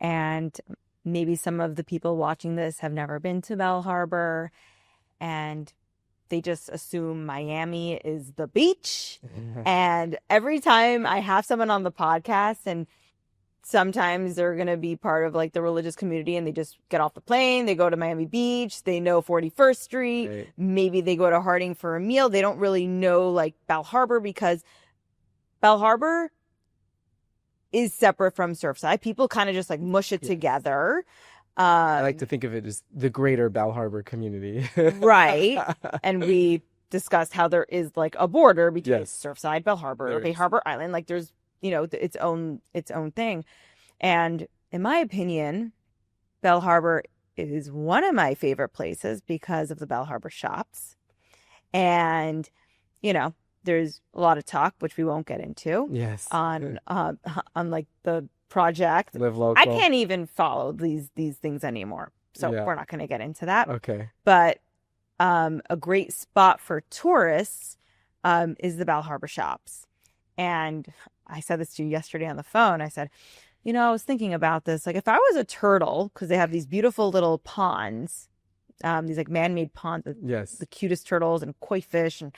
And maybe some of the people watching this have never been to Bell Harbour, and they just assume Miami is the beach. And every time I have someone on the podcast, and sometimes they're going to be part of like the religious community, and they just get off the plane, they go to Miami Beach, they know 41st Street, Right. maybe they go to Harding for a meal. They don't really know like Bell Harbour, because Bell Harbour is separate from Surfside. People kind of just like mush it Yes. together. I like to think of it as the greater Bell Harbour community. Right. And we discussed how there is like a border between Yes. Surfside, Bell Harbour, There Bay is. Harbor Island. Like there's, its own thing. And in my opinion, Bell Harbour is one of my favorite places because of the Bell Harbour shops. And, there's a lot of talk, which we won't get into, Yes. on like the project. Live local. I can't even follow these things anymore. So Yeah. we're not going to get into that. Okay. But a great spot for tourists is the Bell Harbour shops. And I said this to you yesterday on the phone. I said, I was thinking about this. Like if I was a turtle, because they have these beautiful little ponds, these like man-made ponds, Yes. the cutest turtles and koi fish. And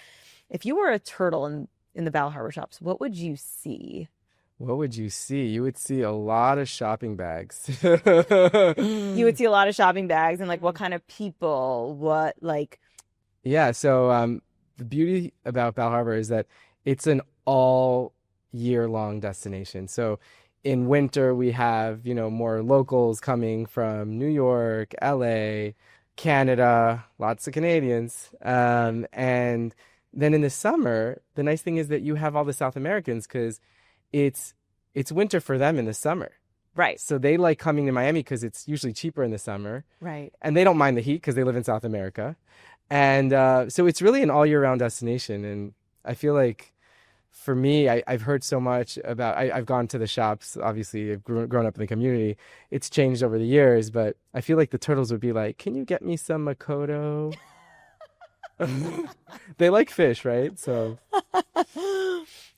if you were a turtle in the Bell Harbour shops, what would you see? What would you see? You would see a lot of shopping bags. You would see a lot of shopping bags, and like what kind of people, what like. Yeah, so the beauty about Bell Harbour is that it's an all year long destination. So in winter we have, more locals coming from New York, LA, Canada, lots of Canadians. And then in the summer, the nice thing is that you have all the South Americans, because it's winter for them in the summer. Right. So they like coming to Miami because it's usually cheaper in the summer. Right. And they don't mind the heat because they live in South America. And so it's really an all year round destination. And I feel like for me, I've heard so much about, I've gone to the shops, obviously I've grown up in the community. It's changed over the years, but I feel like the turtles would be like, can you get me some Makoto? They like fish, right? So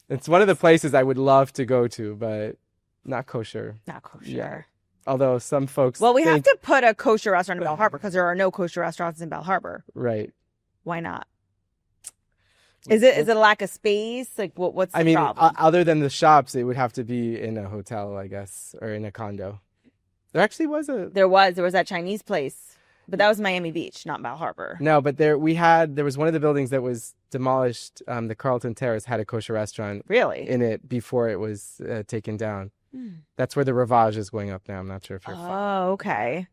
it's one of the places I would love to go to, but not kosher. Not kosher. Yeah. Although some folks Well, we have think, to put a kosher restaurant in Bell Harbour, because there are no kosher restaurants in Bell Harbour. right. Why not? Is it a lack of space? Like what's the I mean, problem? other than the shops, it would have to be in a hotel, I guess, or in a condo. There actually was a There was that Chinese place, but that was Miami Beach, not Bell Harbour. no, but there was one of the buildings that was demolished. The Carlton Terrace had a kosher restaurant Really? in it before it was taken down. Hmm. That's where the Ravage is going up now. I'm not sure if you're. Oh, okay.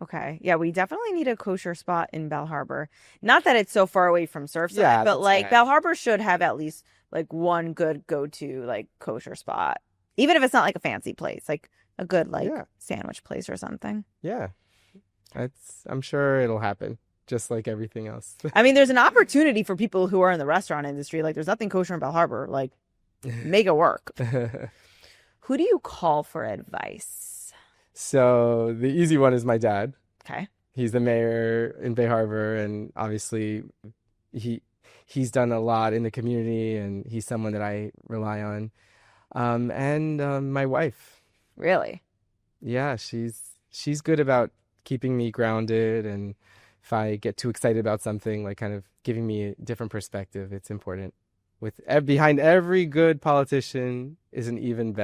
Okay. Yeah, we definitely need a kosher spot in Bell Harbour. Not that it's so far away from Surfside, Yeah, but that's like fine. Bell Harbour should have at least like one good go-to like kosher spot. Even if it's not like a fancy place, like a good like Yeah. sandwich place or something. Yeah, I'm sure it'll happen, just like everything else. I mean, there's an opportunity for people who are in the restaurant industry. Like there's nothing kosher in Bell Harbour. Like make it work. Who do you call for advice? So the easy one is my dad. Okay. He's the mayor in Bay Harbor, and obviously he's done a lot in the community, and he's someone that I rely on. And my wife. Really? Yeah, she's good about keeping me grounded, and if I get too excited about something, like kind of giving me a different perspective. It's important. Behind every good politician is an even better